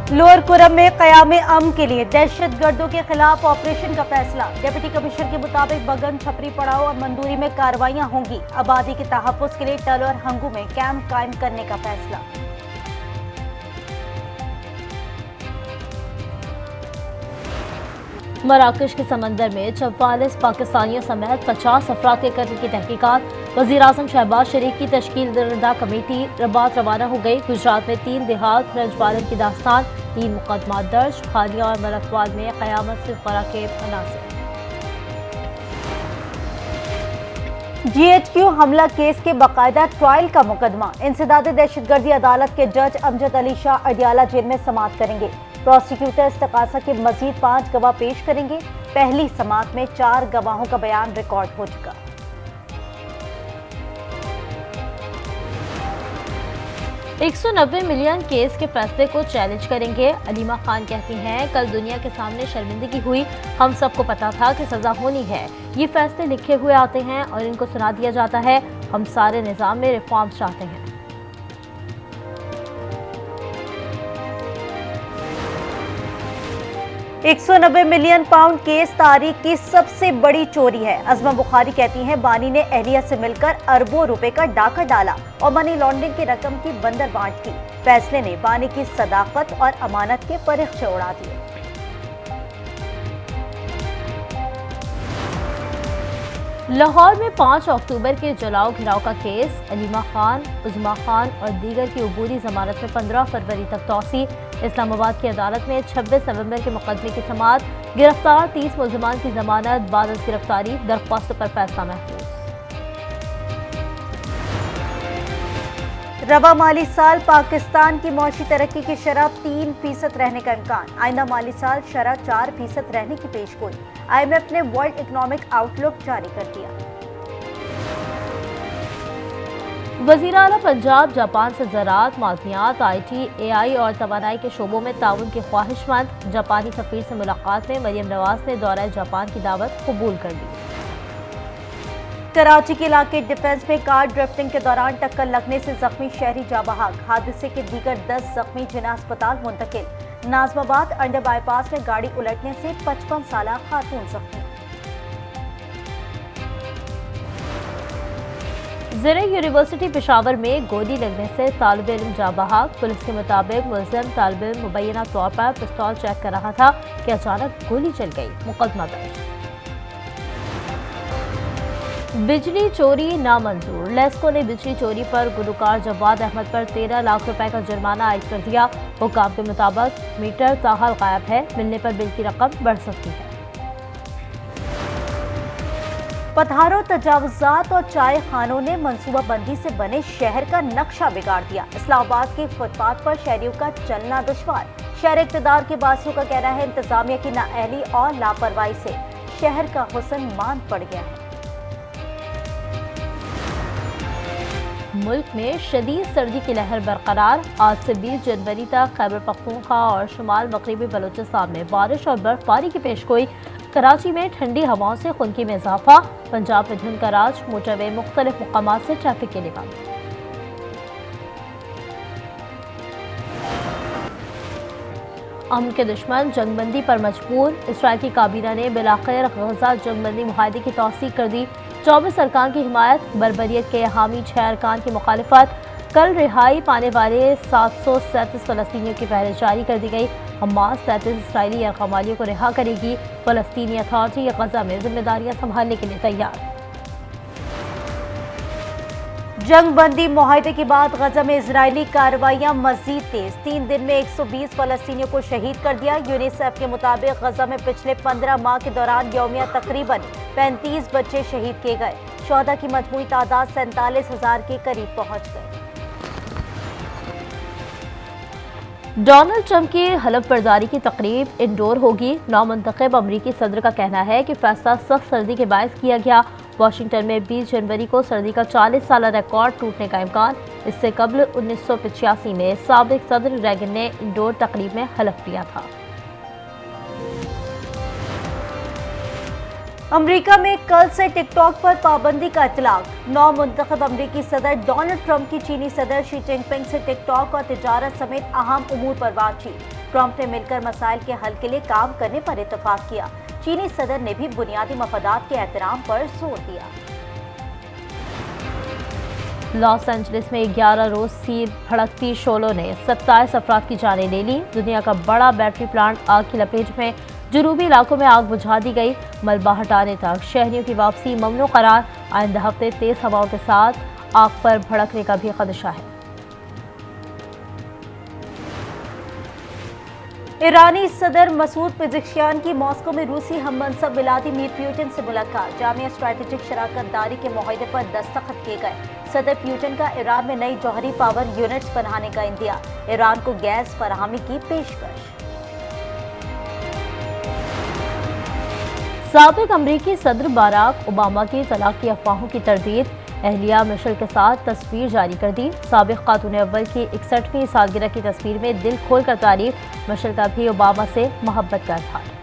Lower Kurram में क़याम अमन के लिए दहशत गर्दों के खिलाफ ऑपरेशन का फैसला। डिप्टी कमिश्नर के मुताबिक बगन, छपरी, पड़ाव और मंदूरी में कार्रवाइयां होंगी। आबादी के तहफ़्फ़ुज़ के लिए टल और हंगू में कैंप कायम करने का फैसला। मराकश के समंदर में 44 पाकिस्तानियों समेत 50 अफराद के कत्ल की तहकीकात। वज़ीर-ए-आज़म शहबाज शरीफ की तश्कील दरदा कमेटी रबात रवाना हो गई। गुजरात में 3 देहात रंजबालन की दास्तान, 3 मुकदमा दर्ज। खानिया और मलकवाल में क़यामत से फरा के अनासिर। GHQ हमला केस के बाकायदा ट्रायल का मुकदमा। इंसदाद दहशतगर्दी अदालत के जज अमजद अली शाह अडियाला जेल में समाअत करेंगे। प्रोसिक्यूटर इस्तकासा के मजीद 5 गवाह पेश करेंगे। पहली समाअत में 4 गवाहों का बयान रिकॉर्ड हो चुका। $190 मिलियन केस के फैसले को चैलेंज करेंगे। अलीमा खान कहती हैं, कल दुनिया के सामने शर्मिंदगी हुई। हम सबको पता था कि सजा होनी है। ये फैसले लिखे हुए आते हैं और इनको सुना दिया जाता है। हम सारे निज़ाम में रिफॉर्म्स चाहते हैं। £190 मिलियन केस तारीख की सबसे बड़ी चोरी है। अज़मा बुखारी कहती हैं, बानी ने एहलिया से मिलकर अरबों रुपए का डाका डाला और मनी लॉन्ड्रिंग की रकम की बंदर बांट की। फैसले ने बानी की सदाकत और अमानत के परिख्चे उड़ा दिए। लाहौर में 5 अक्टूबर के जलाओ घिराव का केस। अलीमा खान, उज़मा खान और दीगर की अबूरी जमानत में 15 फरवरी तक तौसी। इस्लामाबाद की अदालत में 26 नवंबर के मुकदमे की समाअत। गिरफ्तार 30 मुल्ज़िमान की जमानत बाद अज़ गिरफ्तारी। दरख्वास्त पर फैसला महफूज। रवा माली साल पाकिस्तान की मौशी तरक्की की शरह 3% रहने का इम्कान। आइंदा माली साल शरह 4% रहने की पेशगोई। IMF ने वर्ल्ड इकनॉमिक आउटलुक जारी कर दिया। वज़ीर आला पंजाब जापान से ज़राअत, मादनियात, IT, AI और तवानाई के शोबों में ताउन के ख्वाहिशमंद। जापानी सफ़ीर से मुलाकात में मरियम नवाज ने दौरा जापान की दावत कबूल कर ली। कराची के इलाके डिफेंस में कार ड्रिफ्टिंग के दौरान टक्कर लगने से जख्मी शहरी जाँ बहक। हादसे के दीगर 10 जख्मी जिन्हें अस्पताल मुंतकिल। नाज़माबाद अंडर बाईपास में गाड़ी उलटने से 55 साला खातून जख्मी। ज़रे यूनिवर्सिटी पेशावर में गोली लगने से तालिब इल्म जाँ बहक। पुलिस के मुताबिक मुलज़िम तालिब इल्म मुबैना तौर पर पिस्तौल चेक कर रहा था कि अचानक गोली चल गई। मुकदमा दर्ज। बिजली चोरी नामंजूर। लेस्को ने बिजली चोरी पर गुलकार जवाद अहमद पर 13 लाख रुपए का जुर्माना आयद कर दिया। हुक्काम के मुताबिक मीटर ताहाल गायब है। मिलने पर बिल की रकम बढ़ सकती है। पधारों, तजावुजात और चाय खानों ने मनसूबाबंदी से बने शहर का नक्शा बिगाड़ दिया। इस्लामाबाद के फुटपाथ पर शहरियों का चलना दुश्वार। शहर इक़्तिदार के बासियों का कहना है, इंतजामिया की नाअहली और लापरवाही से शहर का हुस्न मांद पड़ गया है। मुल्क में शदीद सर्दी की लहर बरकरार। आज से 20 जनवरी तक खैबर पख्तूनख्वा और शुमाल मगरबी बलूचिस्तान में बारिश और बर्फबारी की पेशगोई। कराची में ठंडी हवाओं से खुनकी में इजाफा। पंजाब में धुंध का राज। मोटरवे मुख्तलिफ मुकामात से ट्रैफिक के लिए बंद। अमन के दुश्मन जंगबंदी पर मजबूर। इसराइल की काबीना ने बिलाखिर गजा जंगबंदी मुआहदे की तौसीक कर दी। 24 अरकान की हिमायत। बरबरियत के हामी 6 अरकान की मुखालिफत। कल रिहाई पाने वाले 737 फ़लस्तीनियों की फहरिस्त जारी कर दी गई। हमास 33 इसराइली यरगमालियों को रिहा करेगी। फ़लस्तीनी अथॉरिटी गजा में जिम्मेदारियां संभालने के लिए तैयार। जंग बंदी मुआहदे के बाद गजा में इजरायली कार्रवाइयां मजीद तेज। 3 दिन में 120 फ़लस्तीनियों को शहीद कर दिया। यूनिसेफ के मुताबिक गजा में पिछले 15 माह के दौरान यौमिया तकरीबन 35 बच्चे शहीद किए गए। शोहदा की मजमूई तादाद 47,000 के करीब पहुंच गई। डोनाल्ड ट्रंप की हलफ बर्दारी की तकरीब इंडोर होगी। नौमुंतखब अमरीकी सदर का कहना है कि फैसला सख्त सर्दी के बायस किया गया। वाशिंगटन में 20 जनवरी को सर्दी का 40 साला रिकॉर्ड टूटने का इम्कान। इससे कबल 1985 में साबिक सदर रेगन ने इंडोर तकरीब में हलफ लिया था। अमेरिका में कल से टिकटॉक पर पाबंदी का इतलाक। नौमुंतखब अमेरिकी सदर डोनाल्ड ट्रंप की चीनी सदर शी जिनपिंग से टिकटॉक और तिजारत समेत अहम उमूर पर बातचीत। ट्रंप ने मिलकर मसाइल के हल के लिए काम करने पर इत्तेफाक किया। चीनी सदर ने भी बुनियादी मफादात के एहतराम पर जोर दिया। लॉस एंजलिस में 11 रोज सी भड़कती शोलों ने 27 अफराद की जानें ले ली। दुनिया का बड़ा बैटरी प्लांट आग की लपेट में, जनूबी इलाकों में आग बुझा दी गई। मलबा हटाने तक शहरियों की वापसी ममनू करार। आइंदा हफ्ते तेज हवाओं के साथ आग पर भड़कने का भी खदशा है। ईरानी सदर मसूद पेज़ेश्कियान की मॉस्को में रूसी हममनसब व्लादिमीर पुतिन से मुलाकात। जामिया स्ट्रैटेजिक शराकत दारी के मुआहदे पर दस्तखत किए गए। सदर पुतिन का ईरान में नई जौहरी पावर यूनिट्स बनाने का इंदिया। ईरान को गैस फराहमी की पेशकश। साबिक अमरीकी सदर बाराक ओबामा की तलाक की अफवाहों की तरदीद। अहलिया मिशेल के साथ तस्वीर जारी कर दी। साबिक खातून अव्वल की 61वीं सालगिरह की तस्वीर में दिल खोल कर तारीफ। मिशेल का भी ओबामा से मोहब्बत का इजहार।